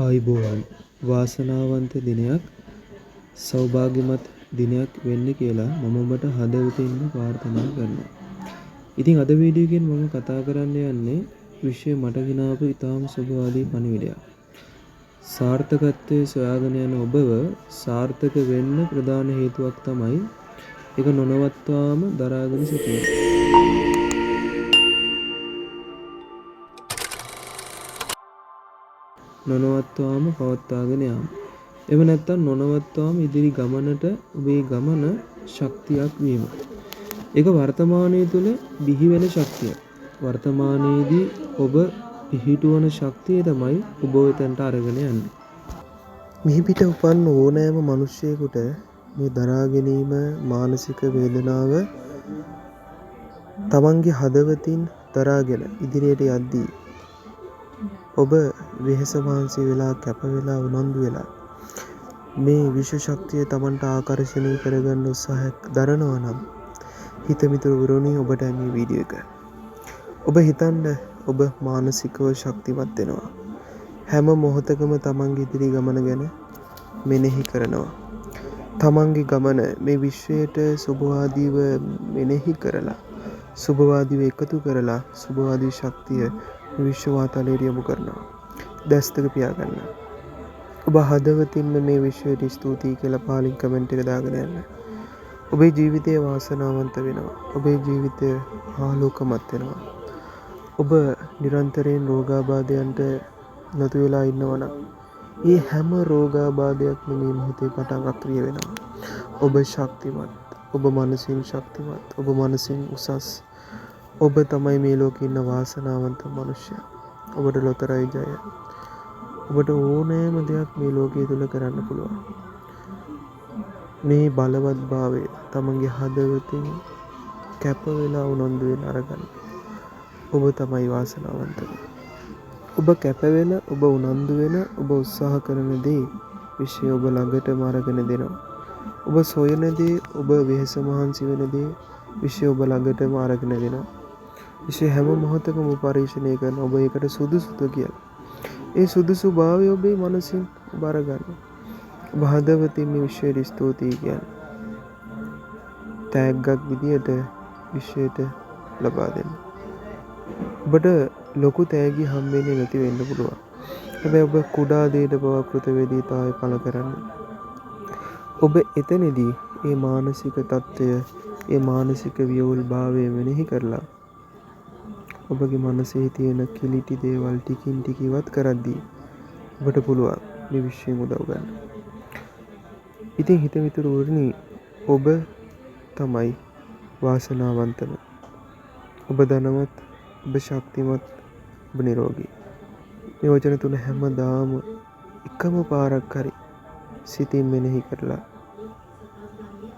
ආයුබෝවන් වාසනාවන්ත දිනයක් සෞභාග්‍යමත් දිනයක් වෙන්න කියලා මම ඔබට හදවතින්ම ප්‍රාර්ථනා කරනවා. ඉතින් අද වීඩියෝ එකෙන් මම කතා කරන්න යන්නේ විශ්වයේ මට ගෙනාපු ඉතාම සුබවාදී පණිවිඩයක්. සාර්ථකත්වයේ සොයාගෙන යන ඔබව සාර්ථක වෙන්න ප්‍රධාන හේතුවක් තමයි ඒක නොනවත්වාම දරාගෙන සිටීම. නොනවත්වාම පවත්වාගෙන යාම. එව නැත්තම් නොනවත්වාම ඉදිරි ගමනට ඔබේ ගමන ශක්තියක් වීම. ඒක වර්තමානයේ තුල බිහි වෙන ශක්තිය. වර්තමානයේදී ඔබ පිහිටුවන ශක්තිය තමයි ඔබ වෙතන්ට අරගෙන යන්නේ. මිහි පිට උපන් ඕනෑම මිනිසෙකුට මේ දරා ගැනීම මානසික වේදනාව තමන්ගේ හදවතින් දරාගෙන ඉදිරියට යද්දී ඔබ වෙහෙස මහන්සි වෙලා කැප වෙලා උනන්දු වෙලා මේ විශ්ව ශක්තිය තමන්ට ආකර්ෂණය කරගන්න උත්සාහයක් දරනවා නම් හිත මිතුරුවරුනි ඔබට මේ වීඩියෝ එක. ඔබ හිතන්න ඔබ මානසිකව ශක්තිමත් වෙනවා. හැම මොහොතකම තමන්ගේ ඉදිරි ගමන ගැන මෙනෙහි කරනවා. තමන්ගේ ගමන මේ විශ්වයට සුබවාදීව මෙනෙහි කරලා සුබවාදීව එකතු කරලා සුබවාදී ශක්තිය විශ්ව වාතාලයට යොමු කරනවා. දැස් දෙක පියාගන්න. ඔබ හදවතින්ම මේ විශ්වයට ස්තුතියි කියලා පාලින් කමෙන්ට් එක දාගෙන යන්න. ඔබේ ජීවිතය වාසනාවන්ත වෙනවා. ඔබේ ජීවිතය ආලෝකමත් වෙනවා. ඔබ නිරන්තරයෙන් රෝගාබාධයන්ට නතු වෙලා ඉන්නවා නම් මේ හැම රෝගාබාධයක්ම මේ මොහොතේ පටන් අක්‍රිය වෙනවා. ඔබ ශක්තිමත්. ඔබ මනසින් ශක්තිමත්. ඔබ මනසින් උසස්. ඔබ තමයි මේ ලෝකේ ඉන්න වාසනාවන්ත මිනිසයා. ඔබට ලොතරැයි ජය. ඔබට ඕනෑම දෙයක් මේ ලෝකයේ තුල කරන්න පුළුවන්. මේ බලවත් භාවය තමන්ගේ හදවතින් කැප වෙලා උනන්දු වෙන අරගන්න. ඔබ තමයි වාසනාවන්ත. ඔබ කැප වෙන, ඔබ උනන්දු වෙන, ඔබ උත්සාහ කරන දේ විශ්වය ඔබ ළඟටම අරගෙන දෙනවා. ඔබ සොයන දේ, ඔබ වෙහෙස මහන්සි වෙන දේ විශ්වය ඔබ ළඟටම අරගෙන දෙනවා. විශ්වය හැම මොහොතකම පරීක්ෂණය කරන ඔබ ඒකට සුදුසුද කියලා. ඒ සුදුසු භාවය ඔබේ මනසින් ඔබ අරගන්න. ඔබ හදවතින් මේ විශ්වයට ස්තුතියි කියන්නේ. තෑග්ගක් විදියට විශ්වයට ලබා දෙන්න. ඔබට ලොකු තෑගි හම්බෙන්නේ නැති වෙන්න පුළුවන්. හැබැයි ඔබ කුඩා දෙයට පවා කෘතවේදීතාවය පළ කරන්න. ඔබ එතනදී මේ මානසික தত্ত্বය, මේ මානසික වියවුල් භාවය මෙනෙහි කරලා ඔබගේ මනසේ තියෙන කිලිටි දේවල් ටිකින් ටික ඉවත් කරද්දී ඔබට පුළුවන් මේ විශ්වයෙන් උදව් ගන්න. ඉතින් හිත මිතුරුවරුනි ඔබ තමයි වාසනාවන්තම. ඔබ ධනවත්, ඔබ ශක්තිමත්, ඔබ නිරෝගී. මේ වචන තුන හැමදාම එකම පාරක් හරි සිතින් මෙනෙහි කරලා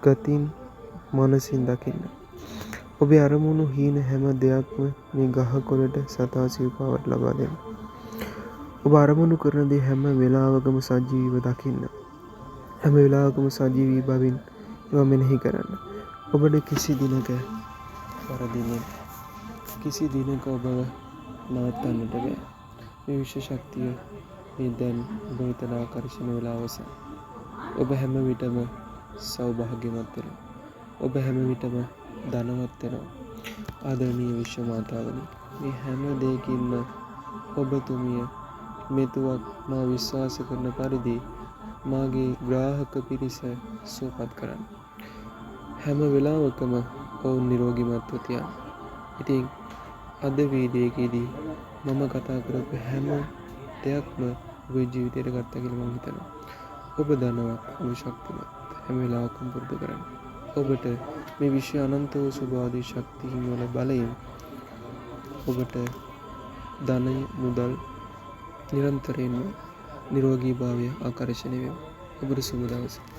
ගතින් මනසින් දකින්න. ඔබේ අරමුණු හීන හැම දෙයක්ම මේ ගහකොළට සතා සිව්පාවට ලබා දෙන්න. ඔබ අරමුණු කරන දේ හැම වෙලාවකම සජීවීව දකින්න. හැම වෙලාවකම සජීවී බවින් ඒවා මෙනෙහි කරන්න. ඔබට කිසි දිනක වරදින්නේ කිසි දිනක ඔබ නවත්තන්නට බෑ. මේ විශ්ව ශක්තිය මේ දැන් ඔබ හිතන ආකර්ෂණ වෙලා අවසන්. ඔබ හැම විටම සෞභාග්‍යමත් වෙනවා. ඔබ හැම විටම ධනවත් වෙනවා. ආදරණීය විශ්ව මාතාවනි, මේ හැම දෙයකින්ම ඔබතුමිය මෙතුවක් මා විශ්වාස කරන පරිදි මාගේ ග්‍රාහක පිරිස සුවපත් කරන්න. හැම වෙලාවකම ඔවුන් නිරෝගීමත්ව තියන්න. ඉතින් අද වීඩියෝ එකේදී මම කතා කරපු හැම දෙයක්ම ඔබේ ජීවිතයට ගත්තා කියලා මම හිතනවා. ඔබ ධනවත්, ඔබ ශක්තිමත්. හැම වෙලාවකම පුරුදු කරන්න. ඔබට මේ විශ්ව අනන්ත වූ සුභවාදී ශක්තියින් වල බලයෙන් ඔබට ධනය, මුදල් නිරන්තරයෙන්ම නිරෝගී භාවය ආකර්ෂණය වෙනවා. ඔබට සුබ දවසක්.